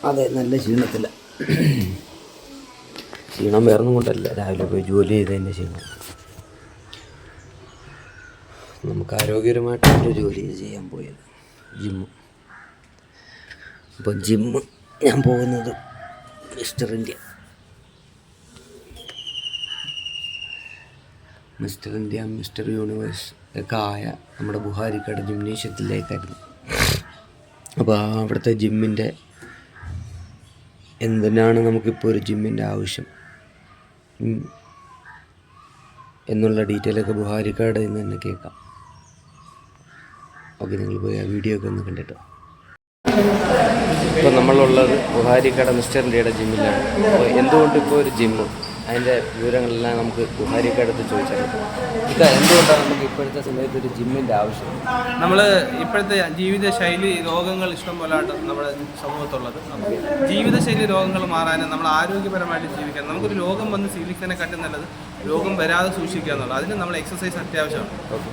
അതെ, നല്ല ക്ഷീണത്തില്ല. ക്ഷീണം വേറൊന്നും കൊണ്ടല്ല, രാവിലെ പോയി ജോലി ചെയ്തതിൻ്റെ ക്ഷീണം. നമുക്ക് ആരോഗ്യപരമായിട്ടൊരു ജോലി ചെയ്യാൻ പോയത് ജിമ്മ്. അപ്പോൾ ജിമ്മ് ഞാൻ പോകുന്നത് മിസ്റ്റർ ഇന്ത്യ മിസ്റ്റർ യൂണിവേഴ്സ് ഒക്കെ ആയ നമ്മുടെ ബുഹാരിക്കട ജിംനേഷ്യത്തിലേക്കായിരുന്നു. അപ്പോൾ അവിടുത്തെ ജിമ്മിൻ്റെ എന്തിനാണ് നമുക്കിപ്പോൾ ഒരു ജിമ്മിൻ്റെ ആവശ്യം എന്നുള്ള ഡീറ്റെയിലൊക്കെ ബുഹാരിക്കടയിൽ നിന്ന് തന്നെ കേൾക്കാം. ഓക്കെ, നിങ്ങൾ പോയി ആ വീഡിയോ ഒക്കെ ഒന്ന് കണ്ടിട്ടോ. ഇപ്പോൾ നമ്മളുള്ളത് ബുഹാരിക്കട മിസ്റ്റർ ഇന്ത്യയുടെ ജിമ്മിലാണ്. അപ്പോൾ എന്തുകൊണ്ട് ഇപ്പോൾ ഒരു ജിമ്മ്, അതിൻ്റെ വിവരങ്ങളെല്ലാം നമുക്ക് ബുഹാരിക്കടത്ത് ചോദിച്ചറിയാം. ഇത് എന്തുകൊണ്ടാണ് നമുക്ക് ഇപ്പോഴത്തെ സമയത്ത് ഒരു ജിമ്മിൻ്റെ ആവശ്യം? നമ്മൾ ഇപ്പോഴത്തെ ജീവിതശൈലി രോഗങ്ങൾ ഇഷ്ടം പോലെയാണ് നമ്മുടെ സമൂഹത്തുള്ളത്. ജീവിതശൈലി രോഗങ്ങൾ മാറാനും നമ്മൾ ആരോഗ്യപരമായിട്ട് ജീവിക്കാൻ, നമുക്കൊരു രോഗം വന്ന് ചികിത്സനെക്കാട്ടും നല്ലത് രോഗം വരാതെ സൂക്ഷിക്കുക എന്നുള്ളത്. അതിന് നമ്മൾ എക്സസൈസ് അത്യാവശ്യമാണ്.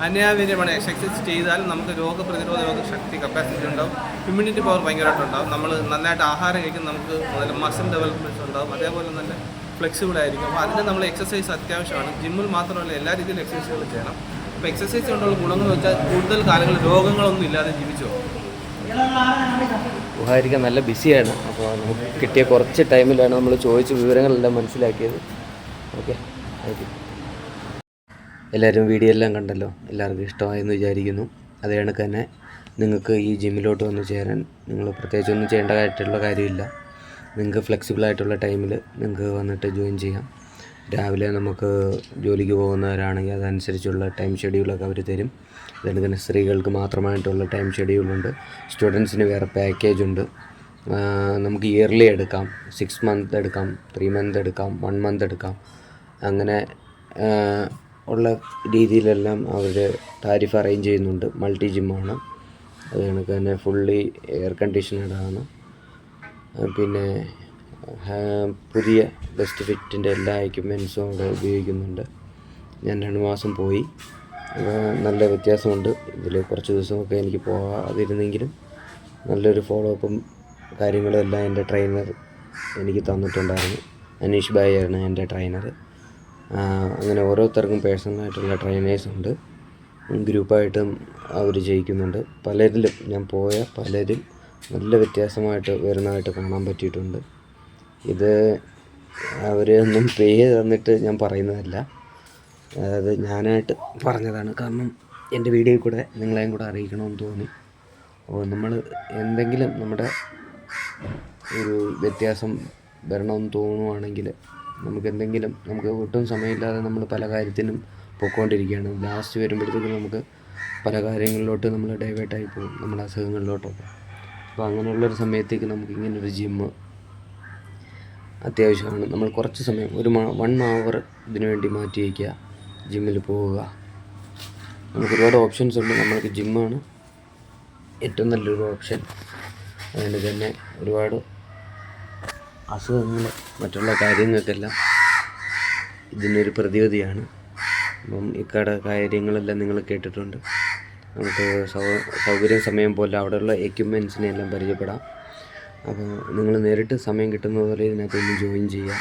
അന്യാവീര്യമാണ്. എക്സസൈസ് ചെയ്താൽ നമുക്ക് രോഗപ്രതിരോധ ശക്തി, കപ്പാസിറ്റി ഉണ്ടാവും, ഇമ്മ്യൂണിറ്റി പവർ ഭയങ്കരമായിട്ടുണ്ടാവും. നമ്മൾ നല്ലതായിട്ട് ആഹാരം കഴിക്കും, നമുക്ക് നല്ല മസിൽ ഡെവലപ്മെൻറ്റ്സ് ഉണ്ടാവും, അതേപോലെ നല്ല ഫ്ലെക്സിബിൾ ആയിരിക്കും. അപ്പോൾ അതിന് നമ്മൾ എക്സസൈസ് അത്യാവശ്യമാണ്. ജിമ്മിൽ മാത്രമല്ല എല്ലാ രീതിയിലും എക്സസൈസുകൾ ചെയ്യണം. അപ്പോൾ എക്സസൈസ് കൊണ്ടുള്ള ഗുണങ്ങൾ വെച്ചാൽ കൂടുതൽ കാലങ്ങൾ രോഗങ്ങളൊന്നും ഇല്ലാതെ ജീവിച്ചു പോകും. ബുഹാരിക്ക നല്ല ബിസിയാണ്. അപ്പോൾ നമുക്ക് കിട്ടിയ കുറച്ച് ടൈമിലാണ് നമ്മൾ ചോദിച്ച വിവരങ്ങളെല്ലാം മനസ്സിലാക്കിയത്. Okay, thank you. എല്ലാവരും വീഡിയോ എല്ലാം കണ്ടല്ലോ, എല്ലാവർക്കും ഇഷ്ടമായെന്ന് വിചാരിക്കുന്നു. അതേ കണക്ക് തന്നെ നിങ്ങൾക്ക് ഈ ജിമ്മിലോട്ട് വന്ന് ചേരാൻ നിങ്ങൾ പ്രത്യേകിച്ചൊന്നും ചെയ്യേണ്ടതായിട്ടുള്ള കാര്യമില്ല. നിങ്ങൾക്ക് ഫ്ലെക്സിബിളായിട്ടുള്ള ടൈമിൽ നിങ്ങൾക്ക് വന്നിട്ട് ജോയിൻ ചെയ്യാം. രാവിലെ നമുക്ക് ജോലിക്ക് പോകുന്നവരാണെങ്കിൽ അതനുസരിച്ചുള്ള ടൈം ഷെഡ്യൂളൊക്കെ അവർ തരും. അതുകൊണ്ട് തന്നെ സ്ത്രീകൾക്ക് മാത്രമായിട്ടുള്ള ടൈം ഷെഡ്യൂളുണ്ട്. സ്റ്റുഡൻസിന് വേറെ പാക്കേജുണ്ട്. നമുക്ക് ഇയർലി എടുക്കാം, 6 മന്ത് എടുക്കാം, 3 മന്ത് എടുക്കാം, 1 മന്ത് എടുക്കാം. അങ്ങനെ ഉള്ള രീതിയിലെല്ലാം അവർ താരിഫ് അറേഞ്ച് ചെയ്യുന്നുണ്ട്. മൾട്ടി ജിമ്മാണ്. അത് കണക്ക് തന്നെ ഫുള്ളി എയർ കണ്ടീഷനഡാണ്. പിന്നെ പുതിയ ബെസ്റ്റ് ഫിറ്റിൻ്റെ എല്ലാ എക്യുപ്മെൻസും അവിടെ ഉപയോഗിക്കുന്നുണ്ട്. ഞാൻ 2 മാസം പോയി. നല്ല വ്യത്യാസമുണ്ട്. ഇതിൽ കുറച്ച് ദിവസമൊക്കെ എനിക്ക് പോകാതിരുന്നെങ്കിലും നല്ലൊരു ഫോളോ അപ്പും കാര്യങ്ങളും എല്ലാം എൻ്റെ ട്രെയിനർ എനിക്ക് തന്നിട്ടുണ്ടായിരുന്നു. അനീഷ് ഭായി ആയിരുന്നു എൻ്റെ ട്രെയിനർ. അങ്ങനെ ഓരോരുത്തർക്കും പേഴ്സണലായിട്ടുള്ള ട്രെയിനേഴ്സുണ്ട്. ഗ്രൂപ്പായിട്ടും അവർ ചെയ്യിക്കുന്നുണ്ട്. പലരിലും ഞാൻ പോയ പലരും നല്ല വ്യത്യാസമായിട്ട് വരുന്നതായിട്ട് കാണാൻ പറ്റിയിട്ടുണ്ട്. ഇത് അവരൊന്നും പേ തന്നിട്ട് ഞാൻ പറയുന്നതല്ല, അതായത് ഞാനായിട്ട് പറഞ്ഞതാണ്. കാരണം എൻ്റെ വീഡിയോയിൽ കൂടെ നിങ്ങളെയും കൂടെ അറിയിക്കണമെന്ന് തോന്നി. അപ്പോൾ നമ്മൾ എന്തെങ്കിലും നമ്മുടെ ഒരു വ്യത്യാസം വരണമെന്ന് തോന്നുവാണെങ്കിൽ നമുക്ക് ഒട്ടും സമയമില്ലാതെ നമ്മൾ പല കാര്യത്തിനും പോയിക്കൊണ്ടിരിക്കുകയാണ്. ലാസ്റ്റ് വരുമ്പോഴത്തേക്കും നമുക്ക് പല കാര്യങ്ങളിലോട്ട് നമ്മൾ ഡൈവേർട്ടായി പോകും, നമ്മുടെ അസുഖങ്ങളിലോട്ടൊക്കെ. അപ്പോൾ അങ്ങനെയുള്ളൊരു സമയത്തേക്ക് നമുക്ക് ഇങ്ങനൊരു ജിമ്മ് അത്യാവശ്യമാണ്. നമ്മൾ കുറച്ച് സമയം 1 hour ഇതിനു വേണ്ടി മാറ്റി വയ്ക്കുക, ജിമ്മിൽ പോവുക. നമുക്ക് ഒരുപാട് ഓപ്ഷൻസ് ഉണ്ട്. നമ്മൾക്ക് ജിമ്മാണ് ഏറ്റവും നല്ലൊരു ഓപ്ഷൻ. അതുകൊണ്ട് തന്നെ ഒരുപാട് അസുഖങ്ങൾ മറ്റുള്ള കാര്യങ്ങൾക്കെല്ലാം ഇതിനൊരു പ്രതിവിധിയാണ്. അപ്പം ഇക്കടെ കാര്യങ്ങളെല്ലാം നിങ്ങൾ കേട്ടിട്ടുണ്ട്. നമുക്ക് സൗകര്യം സമയം പോലെ അവിടെയുള്ള എക്യുപ്മെൻസിനെ എല്ലാം പരിചയപ്പെടാം. അപ്പോൾ നിങ്ങൾ നേരിട്ട് സമയം കിട്ടുന്ന പോലെ ഇതിനകത്തൊന്ന് ജോയിൻ ചെയ്യുക.